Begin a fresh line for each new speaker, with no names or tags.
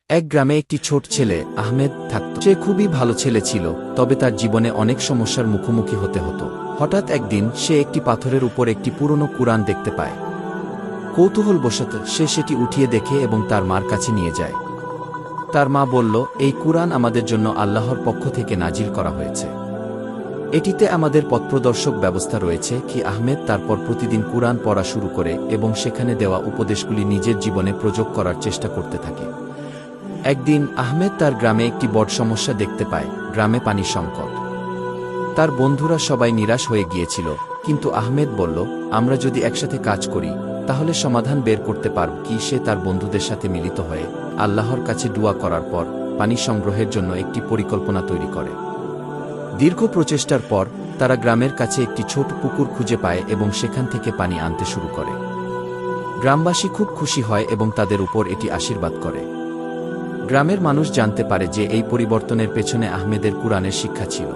এক গ্রামে একটি ছোট ছেলে আহমেদ থাকত। সে খুবই ভালো ছেলে ছিল, তবে তার জীবনে অনেক সমস্যার মুখোমুখি হতে হতো। হঠাৎ একদিন সে একটি পাথরের উপর একটি পুরনো কুরআন দেখতে পায়। কৌতূহলবশত সে সেটি উঠিয়ে দেখে এবং তার মার কাছে নিয়ে যায়। তার মা বলল, এই কুরআন আমাদের জন্য আল্লাহর পক্ষ থেকে নাজিল করা হয়েছে। এটিতে আমাদের পথপ্রদর্শক ব্যবস্থা রয়েছে। কি আহমেদ তারপর প্রতিদিন কুরআন পড়া শুরু করে এবং সেখানে দেওয়া উপদেশগুলি নিজের জীবনে প্রয়োগ করার চেষ্টা করতে থাকে। একদিন আহমেদ তার গ্রামে একটি বড় সমস্যা দেখতে পায়। গ্রামে পানির সংকট। তার বন্ধুরা সবাই নিরাশ হয়ে গিয়েছিল, কিন্তু আহমেদ বলল, আমরা যদি একসাথে কাজ করি তাহলে সমাধান বের করতে পারব। কি সে তার বন্ধুদের সাথে মিলিত হয়ে আল্লাহর কাছে দোয়া করার পর পানি সংগ্রহের জন্য একটি পরিকল্পনা তৈরি করে। দীর্ঘ প্রচেষ্টার পর তারা গ্রামের কাছে একটি ছোট পুকুর খুঁজে পায় এবং সেখান থেকে পানি আনতে শুরু করে। গ্রামবাসী খুব খুশি হয় এবং তাদের উপর এটি আশীর্বাদ করে। গ্রামের মানুষ জানতে পারে যে এই পরিবর্তনের পেছনে আহমেদের কুরআনের শিক্ষা ছিল।